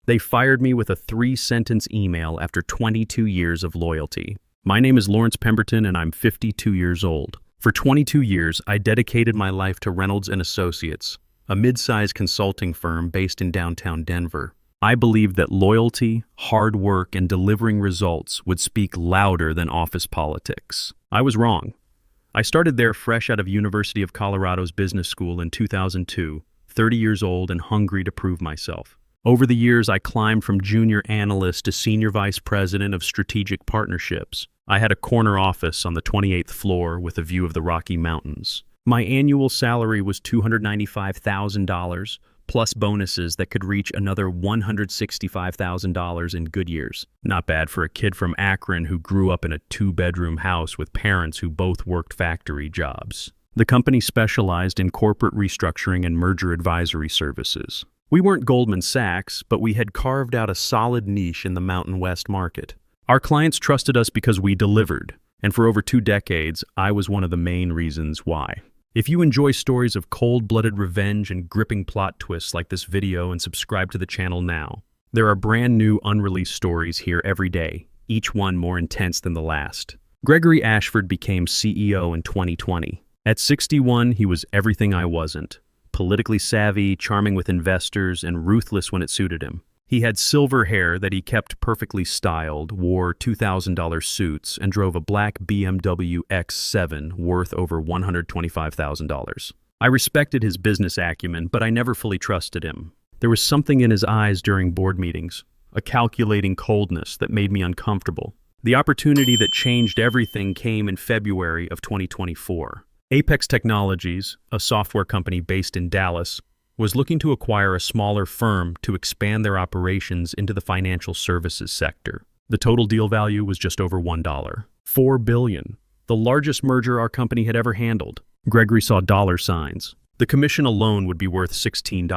They fired me with a 3-sentence email after 22 years of loyalty. My name is Lawrence Pemberton and I'm 52 years old. For 22 years, I dedicated my life to Reynolds & Associates, a mid-sized consulting firm based in downtown Denver. I believed that loyalty, hard work, and delivering results would speak louder than office politics. I was wrong. I started there fresh out of University of Colorado's Business School in 2002, 30 years old and hungry to prove myself. Over the years, I climbed from junior analyst to senior vice president of strategic partnerships. I had a corner office on the 28th floor with a view of the Rocky Mountains. My annual salary was $295,000, plus bonuses that could reach another $165,000 in good years. Not bad for a kid from Akron who grew up in a 2-bedroom house with parents who both worked factory jobs. The company specialized in corporate restructuring and merger advisory services. We weren't Goldman Sachs, but we had carved out a solid niche in the Mountain West market. Our clients trusted us because we delivered, and for over 2 decades, I was one of the main reasons why. If you enjoy stories of cold-blooded revenge and gripping plot twists like this video, and subscribe to the channel now. There are brand new unreleased stories here every day, each one more intense than the last. Gregory Ashford became CEO in 2020. At 61, he was everything I wasn't. Politically savvy, charming with investors, and ruthless when it suited him. He had silver hair that he kept perfectly styled, wore $2,000 suits, and drove a black BMW X7 worth over $125,000. I respected his business acumen, but I never fully trusted him. There was something in his eyes during board meetings, a calculating coldness that made me uncomfortable. The opportunity that changed everything came in February of 2024. Apex Technologies, a software company based in Dallas, was looking to acquire a smaller firm to expand their operations into the financial services sector. The total deal value was just over $1. $4 billion, the largest merger our company had ever handled. Gregory saw dollar signs. The commission alone would be worth $16.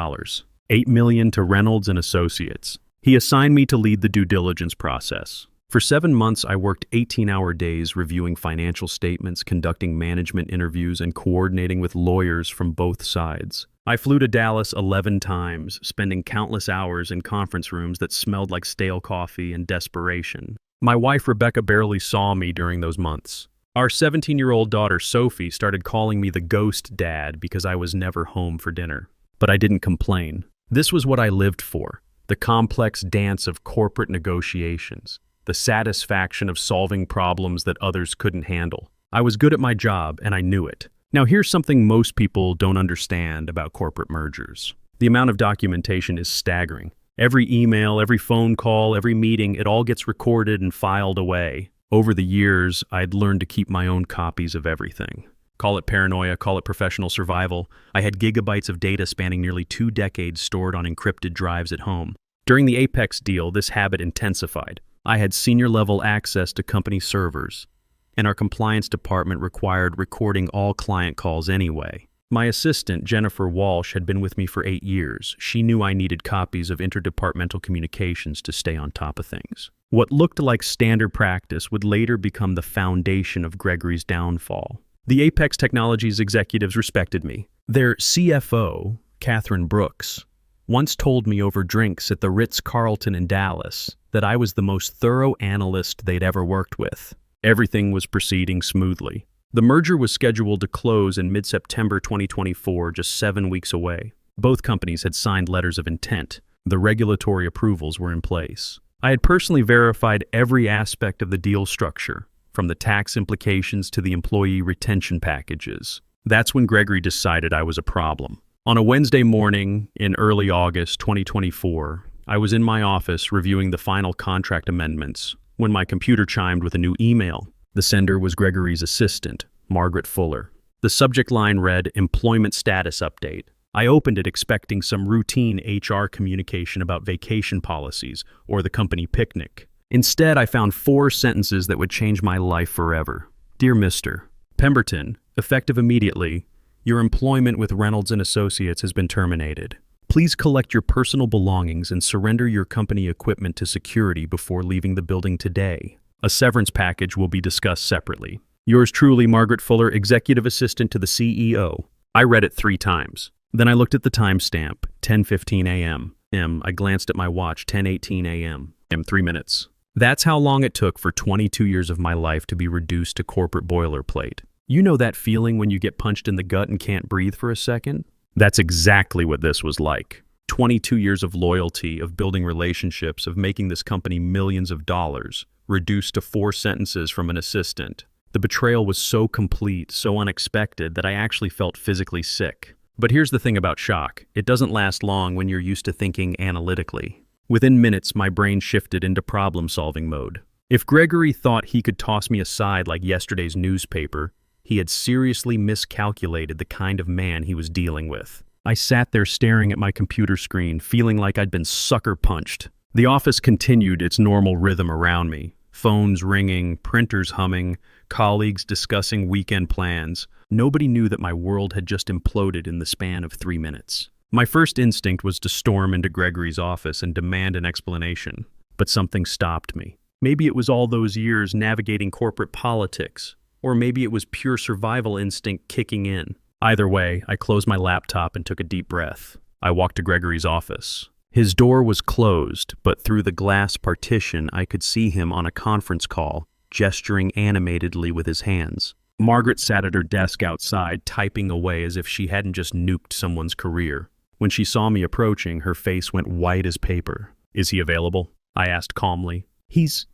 $8 million to Reynolds & Associates. He assigned me to lead the due diligence process. For 7 months, I worked 18-hour days reviewing financial statements, conducting management interviews, and coordinating with lawyers from both sides. I flew to Dallas 11 times, spending countless hours in conference rooms that smelled like stale coffee and desperation. My wife, Rebecca, barely saw me during those months. Our 17-year-old daughter, Sophie, started calling me the ghost dad because I was never home for dinner. But I didn't complain. This was what I lived for, the complex dance of corporate negotiations. The satisfaction of solving problems that others couldn't handle. I was good at my job, and I knew it. Now here's something most people don't understand about corporate mergers. The amount of documentation is staggering. Every email, every phone call, every meeting, it all gets recorded and filed away. Over the years, I'd learned to keep my own copies of everything. Call it paranoia, call it professional survival. I had gigabytes of data spanning nearly 2 decades stored on encrypted drives at home. During the Apex deal, this habit intensified. I had senior-level access to company servers, and our compliance department required recording all client calls anyway. My assistant, Jennifer Walsh, had been with me for 8 years. She knew I needed copies of interdepartmental communications to stay on top of things. What looked like standard practice would later become the foundation of Gregory's downfall. The Apex Technologies executives respected me. Their CFO, Catherine Brooks, once told me over drinks at the Ritz-Carlton in Dallas that I was the most thorough analyst they'd ever worked with. Everything was proceeding smoothly. The merger was scheduled to close in mid-September 2024, just 7 weeks away. Both companies had signed letters of intent. The regulatory approvals were in place. I had personally verified every aspect of the deal structure, from the tax implications to the employee retention packages. That's when Gregory decided I was a problem. On a Wednesday morning in early August 2024, I was in my office reviewing the final contract amendments when my computer chimed with a new email. The sender was Gregory's assistant, Margaret Fuller. The subject line read, "Employment Status Update." I opened it expecting some routine HR communication about vacation policies or the company picnic. Instead, I found 4 sentences that would change my life forever. Dear Mr. Pemberton, effective immediately, your employment with Reynolds & Associates has been terminated. Please collect your personal belongings and surrender your company equipment to security before leaving the building today. A severance package will be discussed separately. Yours truly, Margaret Fuller, Executive Assistant to the CEO. I read it 3 times. Then I looked at the timestamp, 10:15 a.m. I glanced at my watch, 10:18 a.m. 3 minutes. That's how long it took for 22 years of my life to be reduced to corporate boilerplate. You know that feeling when you get punched in the gut and can't breathe for a second? That's exactly what this was like. 22 years of loyalty, of building relationships, of making this company millions of dollars, reduced to 4 sentences from an assistant. The betrayal was so complete, so unexpected, that I actually felt physically sick. But here's the thing about shock. It doesn't last long when you're used to thinking analytically. Within minutes, my brain shifted into problem-solving mode. If Gregory thought he could toss me aside like yesterday's newspaper, he had seriously miscalculated the kind of man he was dealing with. I sat there staring at my computer screen, feeling like I'd been sucker punched. The office continued its normal rhythm around me. Phones ringing, printers humming, colleagues discussing weekend plans. Nobody knew that my world had just imploded in the span of 3 minutes. My first instinct was to storm into Gregory's office and demand an explanation. But something stopped me. Maybe it was all those years navigating corporate politics, or maybe it was pure survival instinct kicking in. Either way, I closed my laptop and took a deep breath. I walked to Gregory's office. His door was closed, but through the glass partition I could see him on a conference call, gesturing animatedly with his hands. Margaret sat at her desk outside, typing away as if she hadn't just nuked someone's career. When she saw me approaching, her face went white as paper. "Is he available?" I asked calmly. He's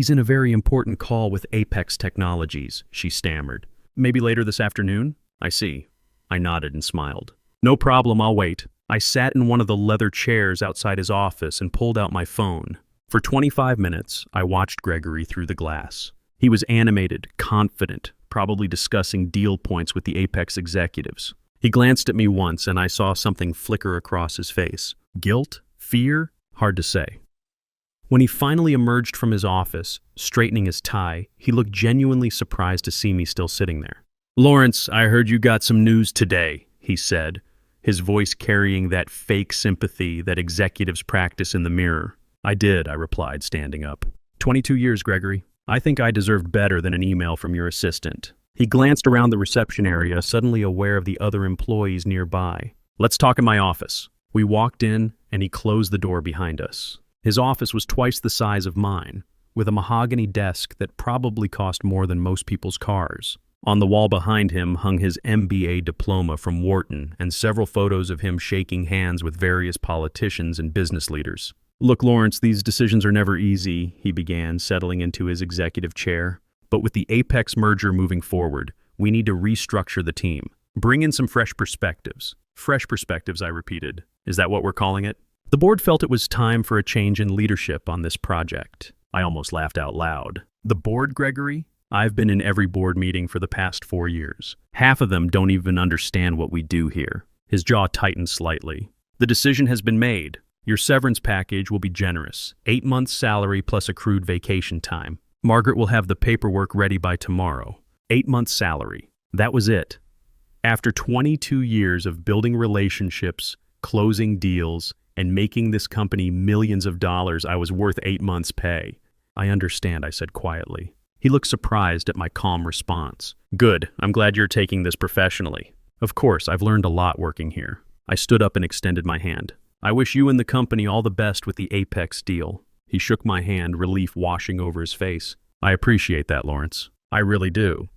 in a very important call with Apex Technologies," she stammered. "Maybe later this afternoon?" "I see." I nodded and smiled. "No problem, I'll wait." I sat in one of the leather chairs outside his office and pulled out my phone. For 25 minutes, I watched Gregory through the glass. He was animated, confident, probably discussing deal points with the Apex executives. He glanced at me once and I saw something flicker across his face. Guilt? Fear? Hard to say. When he finally emerged from his office, straightening his tie, he looked genuinely surprised to see me still sitting there. "Lawrence, I heard you got some news today," he said, his voice carrying that fake sympathy that executives practice in the mirror. "I did," I replied, standing up. 22 years, Gregory. I think I deserved better than an email from your assistant." He glanced around the reception area, suddenly aware of the other employees nearby. "Let's talk in my office." We walked in, and he closed the door behind us. His office was twice the size of mine, with a mahogany desk that probably cost more than most people's cars. On the wall behind him hung his MBA diploma from Wharton and several photos of him shaking hands with various politicians and business leaders. "Look, Lawrence, these decisions are never easy," he began, settling into his executive chair. "But with the Apex merger moving forward, we need to restructure the team. Bring in some fresh perspectives." "Fresh perspectives," I repeated. "Is that what we're calling it?" The board felt it was time for a change in leadership on this project. I almost laughed out loud. "The board, Gregory? I've been in every board meeting for the past 4 years. Half of them don't even understand what we do here." His jaw tightened slightly. "The decision has been made. Your severance package will be generous. 8 months' salary plus accrued vacation time. Margaret will have the paperwork ready by tomorrow. 8 months' salary. That was it. After 22 years of building relationships, closing deals, and making this company millions of dollars, I was worth 8 months' pay. "I understand," I said quietly. He looked surprised at my calm response. "Good. I'm glad you're taking this professionally. Of course, I've learned a lot working here." I stood up and extended my hand. "I wish you and the company all the best with the Apex deal." He shook my hand, relief washing over his face. "I appreciate that, Lawrence. I really do."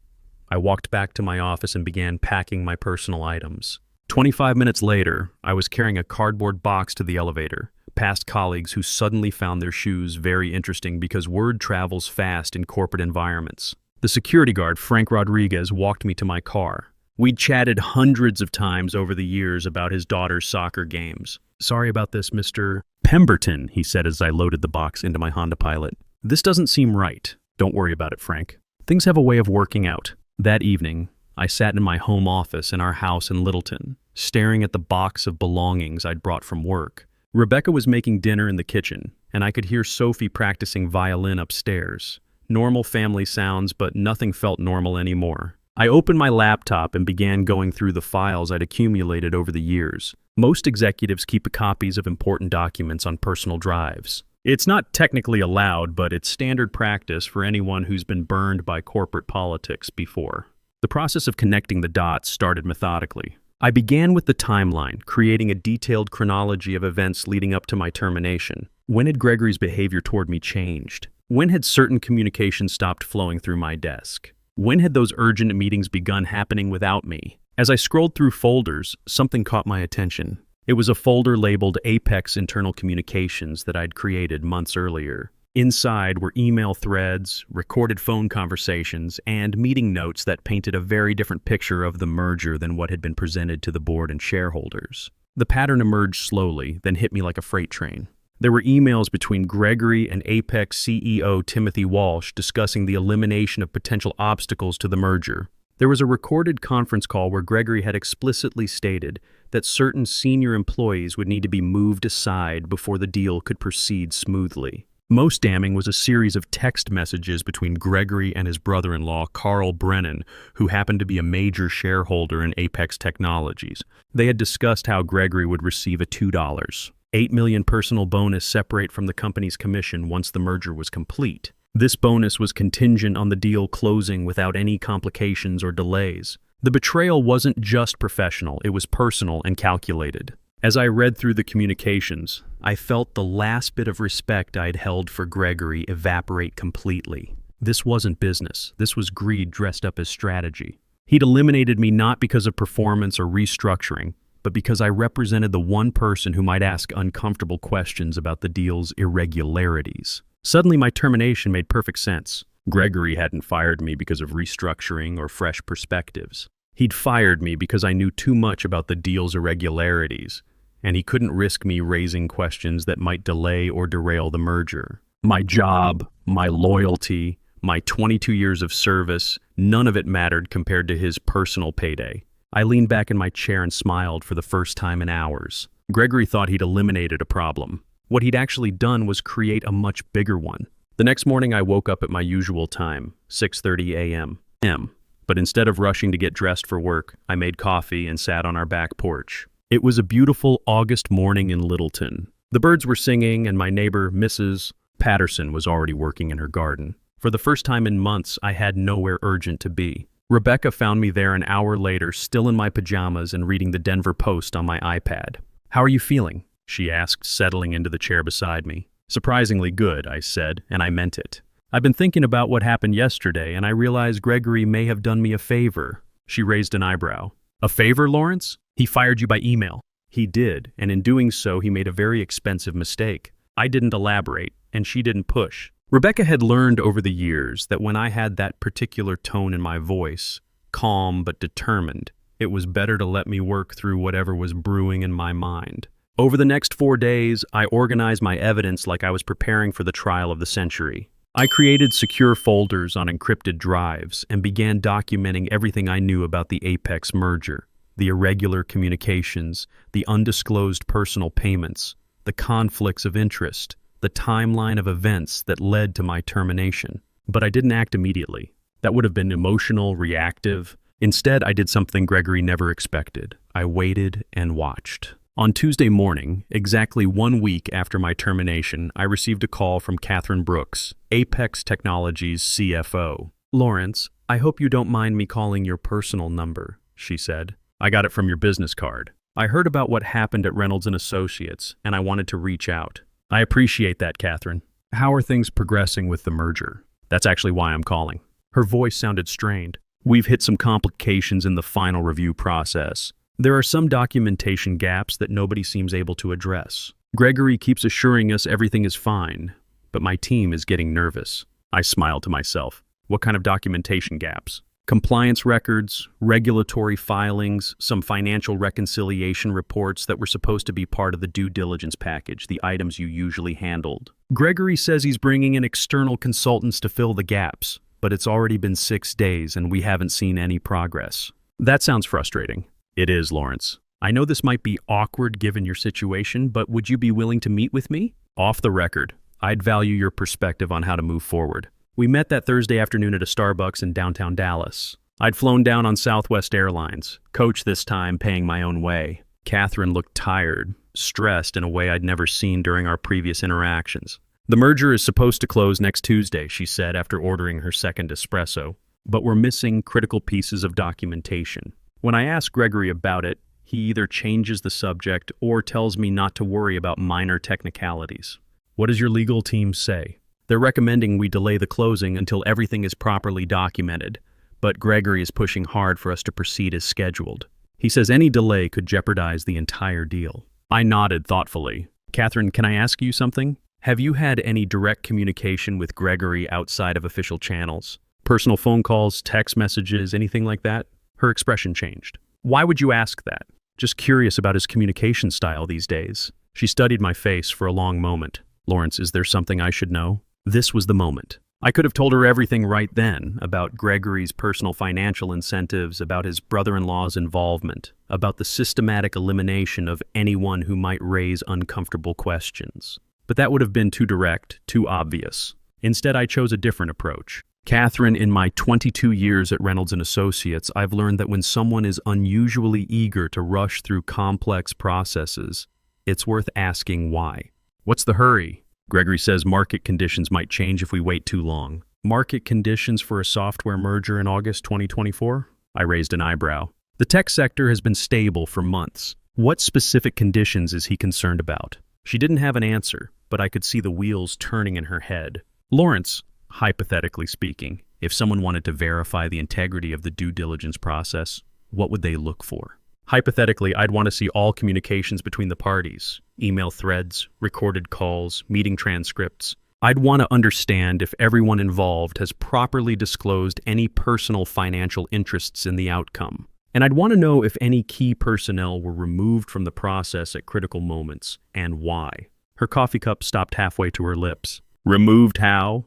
I walked back to my office and began packing my personal items. 25 minutes later, I was carrying a cardboard box to the elevator, past colleagues who suddenly found their shoes very interesting because word travels fast in corporate environments. The security guard, Frank Rodriguez, walked me to my car. We'd chatted hundreds of times over the years about his daughter's soccer games. "Sorry about this, Mr. Pemberton," he said as I loaded the box into my Honda Pilot. "This doesn't seem right." "Don't worry about it, Frank. Things have a way of working out." That evening, I sat in my home office in our house in Littleton, staring at the box of belongings I'd brought from work. Rebecca was making dinner in the kitchen, and I could hear Sophie practicing violin upstairs. Normal family sounds, but nothing felt normal anymore. I opened my laptop and began going through the files I'd accumulated over the years. Most executives keep copies of important documents on personal drives. It's not technically allowed, but it's standard practice for anyone who's been burned by corporate politics before. The process of connecting the dots started methodically. I began with the timeline, creating a detailed chronology of events leading up to my termination. When had Gregory's behavior toward me changed? When had certain communications stopped flowing through my desk? When had those urgent meetings begun happening without me? As I scrolled through folders, something caught my attention. It was a folder labeled Apex Internal Communications that I'd created months earlier. Inside were email threads, recorded phone conversations, and meeting notes that painted a very different picture of the merger than what had been presented to the board and shareholders. The pattern emerged slowly, then hit me like a freight train. There were emails between Gregory and Apex CEO Timothy Walsh discussing the elimination of potential obstacles to the merger. There was a recorded conference call where Gregory had explicitly stated that certain senior employees would need to be moved aside before the deal could proceed smoothly. Most damning was a series of text messages between Gregory and his brother-in-law, Carl Brennan, who happened to be a major shareholder in Apex Technologies. They had discussed how Gregory would receive a $8 million personal bonus separate from the company's commission once the merger was complete. This bonus was contingent on the deal closing without any complications or delays. The betrayal wasn't just professional, it was personal and calculated. As I read through the communications, I felt the last bit of respect I'd held for Gregory evaporate completely. This wasn't business. This was greed dressed up as strategy. He'd eliminated me not because of performance or restructuring, but because I represented the one person who might ask uncomfortable questions about the deal's irregularities. Suddenly, my termination made perfect sense. Gregory hadn't fired me because of restructuring or fresh perspectives. He'd fired me because I knew too much about the deal's irregularities, and he couldn't risk me raising questions that might delay or derail the merger. My job, my loyalty, my 22 years of service, none of it mattered compared to his personal payday. I leaned back in my chair and smiled for the first time in hours. Gregory thought he'd eliminated a problem. What he'd actually done was create a much bigger one. The next morning I woke up at my usual time, 6:30 a.m. But instead of rushing to get dressed for work, I made coffee and sat on our back porch. It was a beautiful August morning in Littleton. The birds were singing and my neighbor, Mrs. Patterson, was already working in her garden. For the first time in months, I had nowhere urgent to be. Rebecca found me there an hour later, still in my pajamas and reading the Denver Post on my iPad. "How are you feeling?" she asked, settling into the chair beside me. "Surprisingly good," I said, and I meant it. "I've been thinking about what happened yesterday, and I realized Gregory may have done me a favor." She raised an eyebrow. "A favor, Lawrence? He fired you by email." "He did, and in doing so, he made a very expensive mistake. I didn't elaborate, and she didn't push." Rebecca had learned over the years that when I had that particular tone in my voice, calm but determined, it was better to let me work through whatever was brewing in my mind. Over the next 4 days, I organized my evidence like I was preparing for the trial of the century. I created secure folders on encrypted drives and began documenting everything I knew about the Apex merger, the irregular communications, the undisclosed personal payments, the conflicts of interest, the timeline of events that led to my termination. But I didn't act immediately. That would have been emotional, reactive. Instead, I did something Gregory never expected. I waited and watched. On Tuesday morning, exactly 1 week after my termination, I received a call from Catherine Brooks, Apex Technologies CFO. "Lawrence, I hope you don't mind me calling your personal number," she said. "I got it from your business card. I heard about what happened at Reynolds & Associates, and I wanted to reach out." "I appreciate that, Catherine. How are things progressing with the merger?" "That's actually why I'm calling." Her voice sounded strained. "We've hit some complications in the final review process. There are some documentation gaps that nobody seems able to address. Gregory keeps assuring us everything is fine, but my team is getting nervous." I smiled to myself. What kind of documentation gaps? Compliance records, regulatory filings, some financial reconciliation reports that were supposed to be part of the due diligence package, the items you usually handled. Gregory says he's bringing in external consultants to fill the gaps, but it's already been 6 days and we haven't seen any progress. That sounds frustrating. It is, Lawrence. I know this might be awkward given your situation, but would you be willing to meet with me? Off the record, I'd value your perspective on how to move forward. We met that Thursday afternoon at a Starbucks in downtown Dallas. I'd flown down on Southwest Airlines, coach this time paying my own way. Catherine looked tired, stressed in a way I'd never seen during our previous interactions. "The merger is supposed to close next Tuesday," she said after ordering her second espresso, "but we're missing critical pieces of documentation." When I asked Gregory about it, He either changes the subject or tells me not to worry about minor technicalities. What does your legal team say? They're recommending we delay the closing until everything is properly documented, but Gregory is pushing hard for us to proceed as scheduled. He says any delay could jeopardize the entire deal. I nodded thoughtfully. Catherine, can I ask you something? Have you had any direct communication with Gregory outside of official channels? Personal phone calls, text messages, anything like that? Her expression changed. Why would you ask that? Just curious about his communication style these days. She studied my face for a long moment. Lawrence, is there something I should know? This was the moment. I could have told her everything right then, about Gregory's personal financial incentives, about his brother-in-law's involvement, about the systematic elimination of anyone who might raise uncomfortable questions. But that would have been too direct, too obvious. Instead, I chose a different approach. Catherine, in my 22 years at Reynolds & Associates, I've learned that when someone is unusually eager to rush through complex processes, it's worth asking why. What's the hurry? Gregory says market conditions might change if we wait too long. Market conditions for a software merger in August 2024? I raised an eyebrow. The tech sector has been stable for months. What specific conditions is he concerned about? She didn't have an answer, but I could see the wheels turning in her head. Lawrence, hypothetically speaking, if someone wanted to verify the integrity of the due diligence process, what would they look for? Hypothetically, I'd want to see all communications between the parties, email threads, recorded calls, meeting transcripts. I'd want to understand if everyone involved has properly disclosed any personal financial interests in the outcome. And I'd want to know if any key personnel were removed from the process at critical moments, and why. Her coffee cup stopped halfway to her lips. Removed how?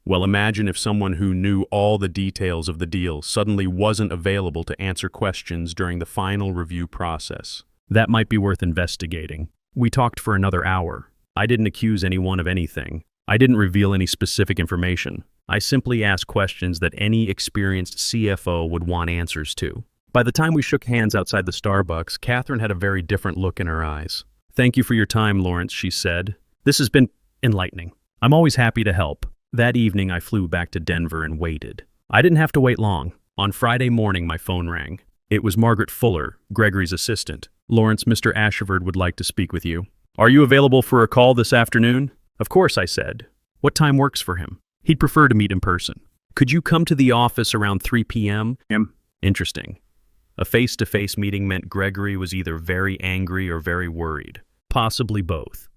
Well, imagine if someone who knew all the details of the deal suddenly wasn't available to answer questions during the final review process. That might be worth investigating. We talked for another hour. I didn't accuse anyone of anything. I didn't reveal any specific information. I simply asked questions that any experienced CFO would want answers to. By the time we shook hands outside the Starbucks, Catherine had a very different look in her eyes. Thank you for your time, Lawrence, she said. This has been enlightening. I'm always happy to help. That evening, I flew back to Denver and waited. I didn't have to wait long. On Friday morning, my phone rang. It was Margaret Fuller, Gregory's assistant. Lawrence, Mr. Ashford would like to speak with you. Are you available for a call this afternoon? Of course, I said. What time works for him? He'd prefer to meet in person. Could you come to the office around 3 p.m.? Interesting. A face-to-face meeting meant Gregory was either very angry or very worried. Possibly both.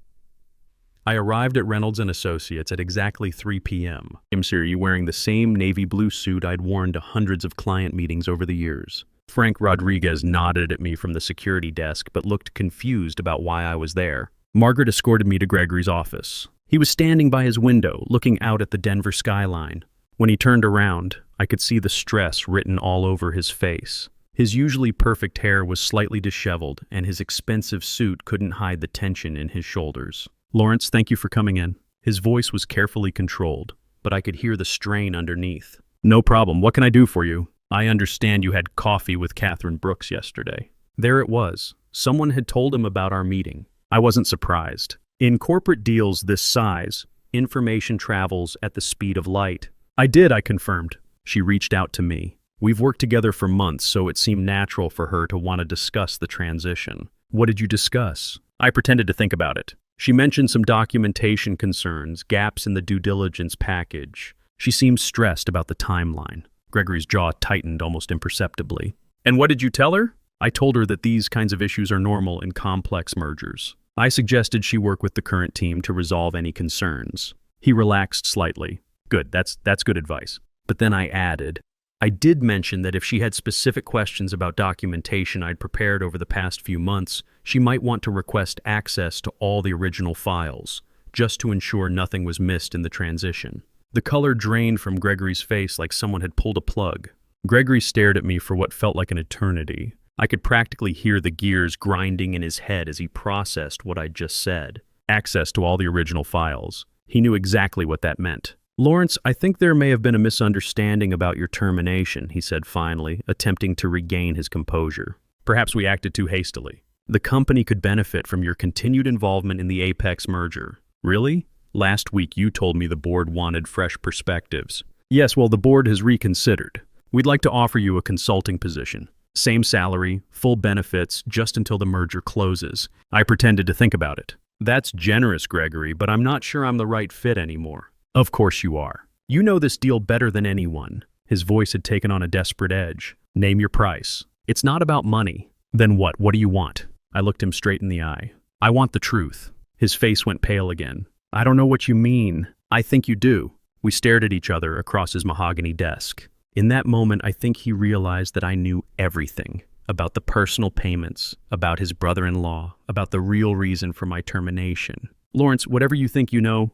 I arrived at Reynolds & Associates at exactly 3 p.m. Sir, you wearing the same navy blue suit I'd worn to hundreds of client meetings over the years. Frank Rodriguez nodded at me from the security desk but looked confused about why I was there. Margaret escorted me to Gregory's office. He was standing by his window, looking out at the Denver skyline. When he turned around, I could see the stress written all over his face. His usually perfect hair was slightly disheveled, and his expensive suit couldn't hide the tension in his shoulders. Lawrence, thank you for coming in. His voice was carefully controlled, but I could hear the strain underneath. No problem. What can I do for you? I understand you had coffee with Catherine Brooks yesterday. There it was. Someone had told him about our meeting. I wasn't surprised. In corporate deals this size, information travels at the speed of light. I confirmed. She reached out to me. We've worked together for months, so it seemed natural for her to want to discuss the transition. What did you discuss? I pretended to think about it. She mentioned some documentation concerns, gaps in the due diligence package. She seemed stressed about the timeline. Gregory's jaw tightened almost imperceptibly. And what did you tell her? I told her that these kinds of issues are normal in complex mergers. I suggested she work with the current team to resolve any concerns. He relaxed slightly. Good, that's good advice. But then I added, I did mention that if she had specific questions about documentation I'd prepared over the past few months, she might want to request access to all the original files, just to ensure nothing was missed in the transition. The color drained from Gregory's face like someone had pulled a plug. Gregory stared at me for what felt like an eternity. I could practically hear the gears grinding in his head as he processed what I'd just said. Access to all the original files. He knew exactly what that meant. Lawrence, I think there may have been a misunderstanding about your termination, he said finally, attempting to regain his composure. Perhaps we acted too hastily. The company could benefit from your continued involvement in the Apex merger. Really? Last week you told me the board wanted fresh perspectives. Yes, well, the board has reconsidered. We'd like to offer you a consulting position. Same salary, full benefits, just until the merger closes. I pretended to think about it. That's generous, Gregory, but I'm not sure I'm the right fit anymore. Of course you are. You know this deal better than anyone. His voice had taken on a desperate edge. Name your price. It's not about money. Then what? What do you want? I looked him straight in the eye. I want the truth. His face went pale again. I don't know what you mean. I think you do. We stared at each other across his mahogany desk. In that moment, I think he realized that I knew everything about the personal payments, about his brother-in-law, about the real reason for my termination. Lawrence, whatever you think you know.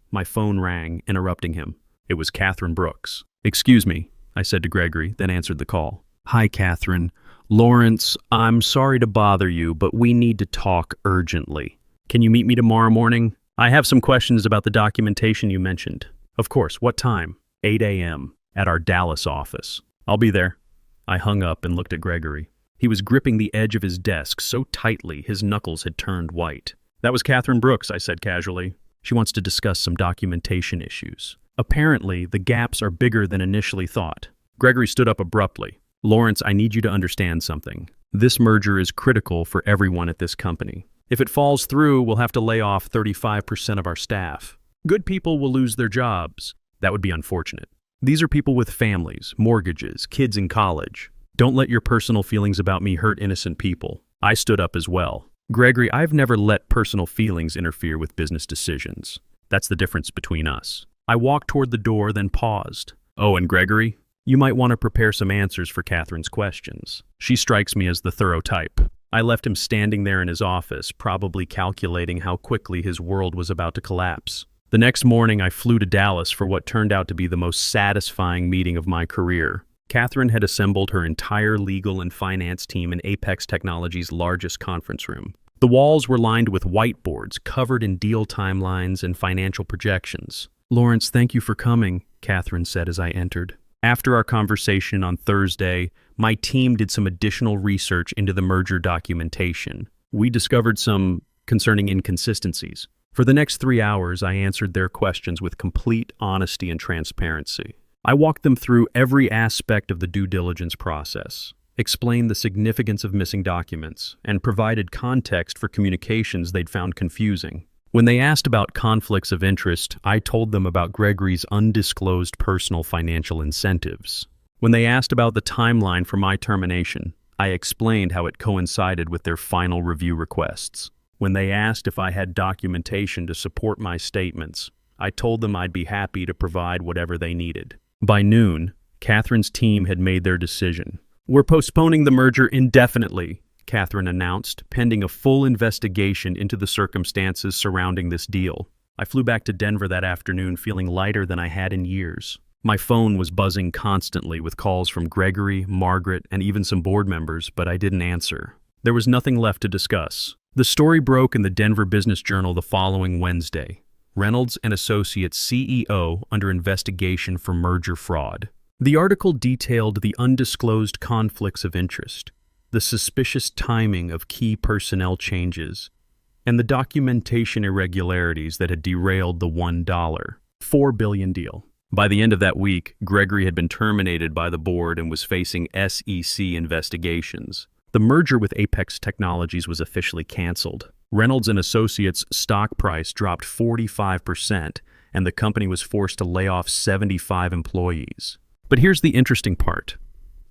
My phone rang, interrupting him. It was Catherine Brooks. Excuse me, I said to Gregory, then answered the call. Hi, Catherine. Lawrence, I'm sorry to bother you, but we need to talk urgently. Can you meet me tomorrow morning? I have some questions about the documentation you mentioned. Of course, what time? 8 a.m. at our Dallas office. I'll be there. I hung up and looked at Gregory. He was gripping the edge of his desk so tightly his knuckles had turned white. That was Catherine Brooks, I said casually. She wants to discuss some documentation issues. Apparently, the gaps are bigger than initially thought. Gregory stood up abruptly. Lawrence, I need you to understand something. This merger is critical for everyone at this company. If it falls through, we'll have to lay off 35% of our staff. Good people will lose their jobs. That would be unfortunate. These are people with families, mortgages, kids in college. Don't let your personal feelings about me hurt innocent people. I stood up as well. Gregory, I've never let personal feelings interfere with business decisions. That's the difference between us. I walked toward the door, then paused. Oh, and Gregory, you might want to prepare some answers for Catherine's questions. She strikes me as the thorough type. I left him standing there in his office, probably calculating how quickly his world was about to collapse. The next morning, I flew to Dallas for what turned out to be the most satisfying meeting of my career. Catherine had assembled her entire legal and finance team in Apex Technologies' largest conference room. The walls were lined with whiteboards covered in deal timelines and financial projections. Lawrence, thank you for coming, Catherine said as I entered. After our conversation on Thursday, my team did some additional research into the merger documentation. We discovered some concerning inconsistencies. For the next 3 hours, I answered their questions with complete honesty and transparency. I walked them through every aspect of the due diligence process, explained the significance of missing documents, and provided context for communications they'd found confusing. When they asked about conflicts of interest, I told them about Gregory's undisclosed personal financial incentives. When they asked about the timeline for my termination, I explained how it coincided with their final review requests. When they asked if I had documentation to support my statements, I told them I'd be happy to provide whatever they needed. By noon, Catherine's team had made their decision. We're postponing the merger indefinitely, Catherine announced, pending a full investigation into the circumstances surrounding this deal. I flew back to Denver that afternoon feeling lighter than I had in years. My phone was buzzing constantly with calls from Gregory, Margaret, and even some board members, but I didn't answer. There was nothing left to discuss. The story broke in the Denver Business Journal the following Wednesday. Reynolds and Associates CEO under investigation for merger fraud. The article detailed the undisclosed conflicts of interest, the suspicious timing of key personnel changes, and the documentation irregularities that had derailed the $1.4 billion deal. By the end of that week, Gregory had been terminated by the board and was facing SEC investigations. The merger with Apex Technologies was officially canceled. Reynolds and Associates' stock price dropped 45%, and the company was forced to lay off 75 employees. But here's the interesting part.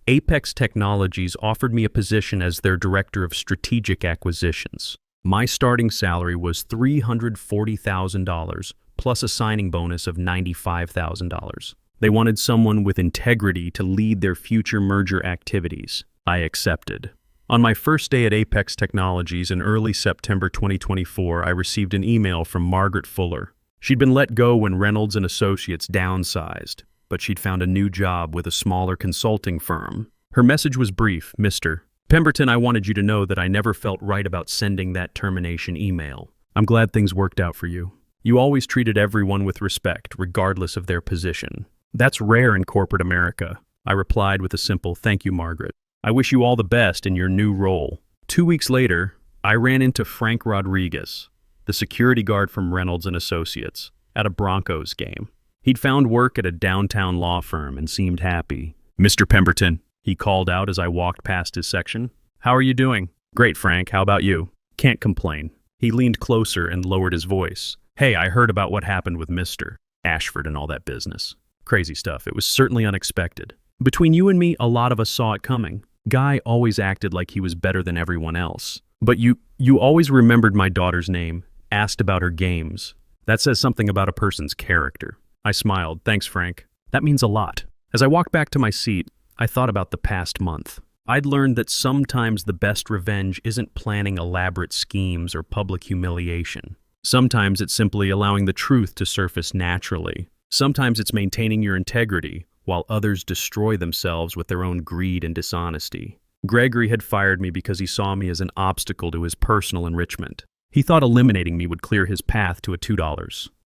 Apex Technologies offered me a position as their Director of Strategic Acquisitions. My starting salary was $340,000 plus a signing bonus of $95,000. They wanted someone with integrity to lead their future merger activities. I accepted. On my first day at Apex Technologies in early September 2024, I received an email from Margaret Fuller. She'd been let go when Reynolds and Associates downsized, but she'd found a new job with a smaller consulting firm. Her message was brief, Mr. Pemberton, I wanted you to know that I never felt right about sending that termination email. I'm glad things worked out for you. You always treated everyone with respect, regardless of their position. That's rare in corporate America. I replied with a simple, thank you, Margaret. I wish you all the best in your new role. 2 weeks later, I ran into Frank Rodriguez, the security guard from Reynolds and Associates, at a Broncos game. He'd found work at a downtown law firm and seemed happy. Mr. Pemberton, he called out as I walked past his section. "How are you doing?" "Great, Frank. How about you?" "Can't complain." He leaned closer and lowered his voice. "Hey, I heard about what happened with Mr. Ashford and all that business. Crazy stuff. It was certainly unexpected. Between you and me, a lot of us saw it coming. Guy always acted like he was better than everyone else. But you always remembered my daughter's name, asked about her games. That says something about a person's character." I smiled. "Thanks, Frank. That means a lot." As I walked back to my seat, I thought about the past month. I'd learned that sometimes the best revenge isn't planning elaborate schemes or public humiliation. Sometimes it's simply allowing the truth to surface naturally. Sometimes it's maintaining your integrity while others destroy themselves with their own greed and dishonesty. Gregory had fired me because he saw me as an obstacle to his personal enrichment. He thought eliminating me would clear his path to a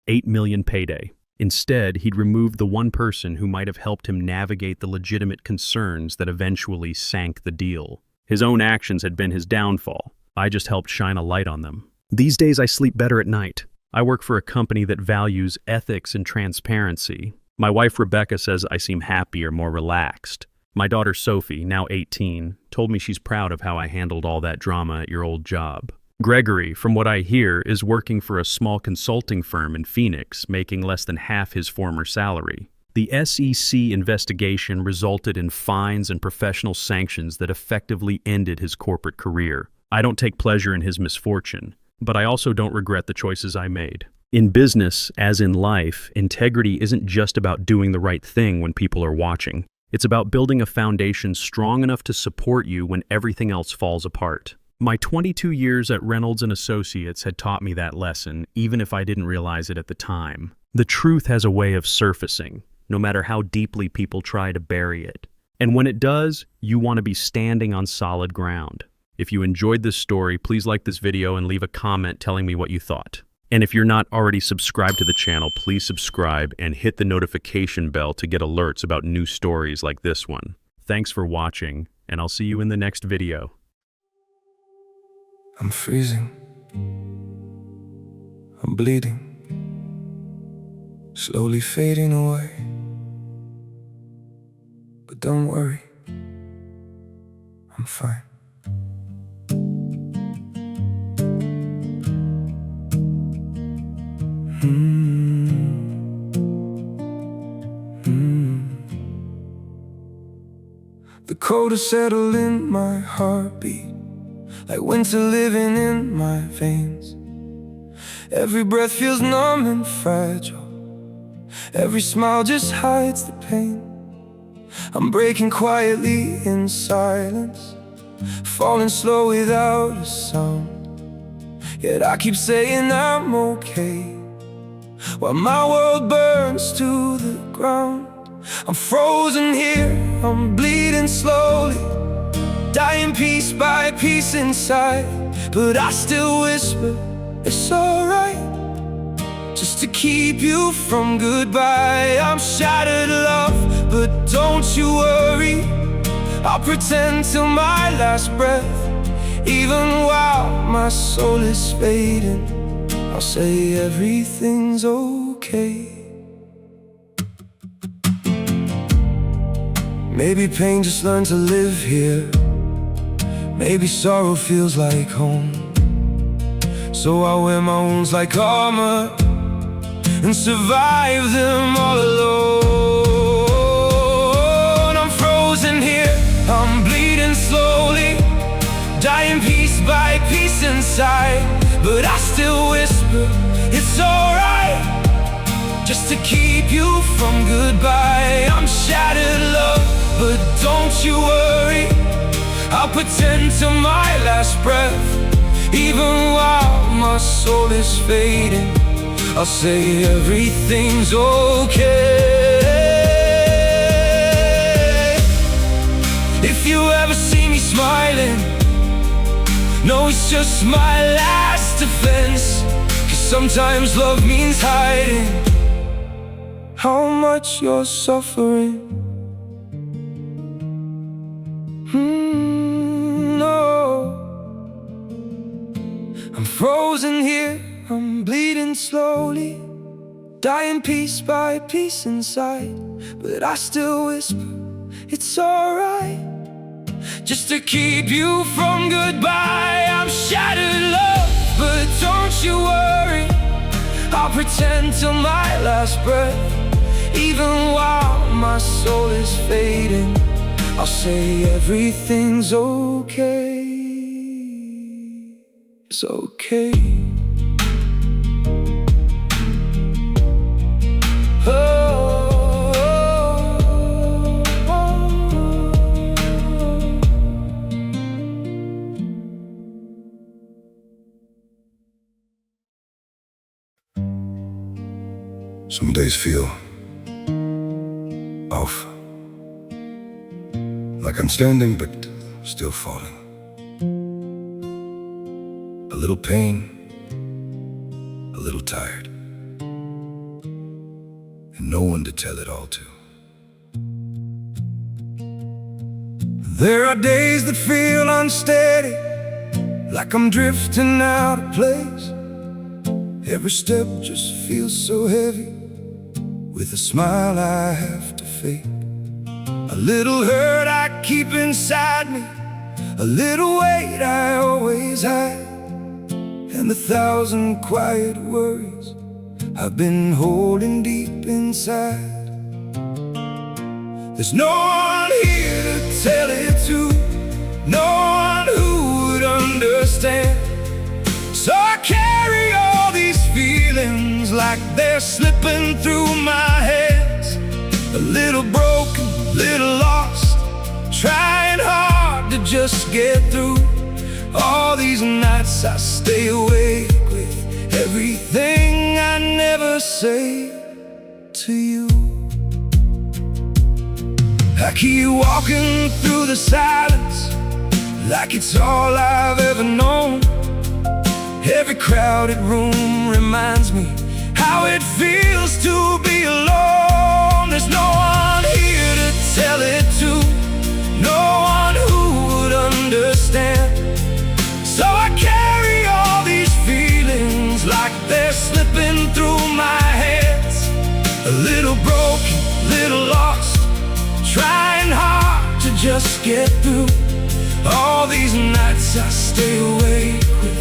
$8 million payday. Instead, he'd removed the one person who might have helped him navigate the legitimate concerns that eventually sank the deal. His own actions had been his downfall. I just helped shine a light on them. These days I sleep better at night. I work for a company that values ethics and transparency. My wife Rebecca says I seem happier, more relaxed. My daughter Sophie, now 18, told me she's proud of how I handled all that drama at your old job. Gregory, from what I hear, is working for a small consulting firm in Phoenix, making less than half his former salary. The SEC investigation resulted in fines and professional sanctions that effectively ended his corporate career. I don't take pleasure in his misfortune, but I also don't regret the choices I made. In business, as in life, integrity isn't just about doing the right thing when people are watching. It's about building a foundation strong enough to support you when everything else falls apart. My 22 years at Reynolds & Associates had taught me that lesson, even if I didn't realize it at the time. The truth has a way of surfacing, no matter how deeply people try to bury it. And when it does, you want to be standing on solid ground. If you enjoyed this story, please like this video and leave a comment telling me what you thought. And if you're not already subscribed to the channel, please subscribe and hit the notification bell to get alerts about new stories like this one. Thanks for watching, and I'll see you in the next video. I'm freezing. I'm bleeding. Slowly fading away. But don't worry, I'm fine. The cold has settled in my heartbeat, like winter living in my veins. Every breath feels numb and fragile. Every smile just hides the pain. I'm breaking quietly in silence, falling slow without a sound. Yet I keep saying I'm okay, while my world burns to the ground. I'm frozen here, I'm bleeding slowly, dying piece by piece inside. But I still whisper, it's alright, just to keep you from goodbye. I'm shattered, love, but don't you worry, I'll pretend till my last breath. Even while my soul is fading, I'll say everything's okay. Maybe pain just learned to live here. Maybe sorrow feels like home. So I wear my wounds like armor and survive them all alone. I'm frozen here, I'm bleeding slowly, dying piece by piece inside. But I still whisper, it's alright, just to keep you from goodbye. I'm shattered, love, but don't you worry, I'll pretend till my last breath. Even while my soul is fading, I'll say everything's okay. If you ever see me smiling, no, it's just my last defense. 'Cause sometimes love means hiding how much you're suffering. No, I'm frozen here, I'm bleeding slowly, dying piece by piece inside. But I still whisper, it's alright, just to keep you from goodbye. I'm shattered, love, but don't you worry, I'll pretend till my last breath. Even while my soul is fading, I'll say everything's okay. It's okay. Some days feel off, like I'm standing but still falling. A little pain, a little tired, and no one to tell it all to. There are days that feel unsteady, like I'm drifting out of place. Every step just feels so heavy, with a smile I have to fake. A little hurt I keep inside me, a little weight I always hide, and 1,000 quiet worries I've been holding deep inside. There's no one here to tell it to, no one who would understand. So I carry all these feelings like they're slipping through my hands. A little broken, little lost, trying hard to just get through. All these nights I stay awake with everything I never say to you. I keep walking through the silence like it's all I've ever known. Every crowded room reminds me how it feels to be alone. There's no one here to tell it to, no one who would understand. So I carry all these feelings like they're slipping through my hands. A little broken, little lost, trying hard to just get through. All these nights I stay awake with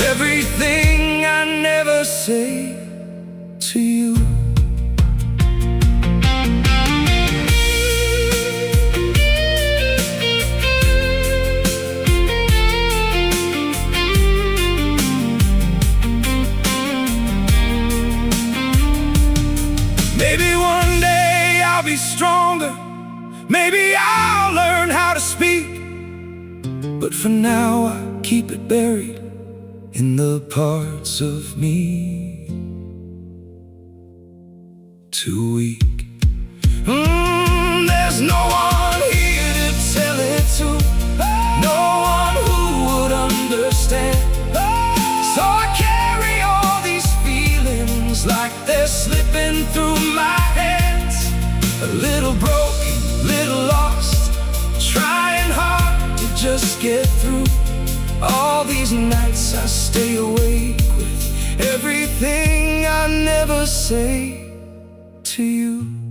everything I never say to you. Maybe one day I'll be stronger, maybe I'll learn how to speak, but for now I keep it buried in the parts of me too weak. There's no one here to tell it to, no one who would understand. So I carry all these feelings like they're slipping through my hands. A little broken, little lost, trying hard to just get through. All these nights I stay awake with everything I never say to you.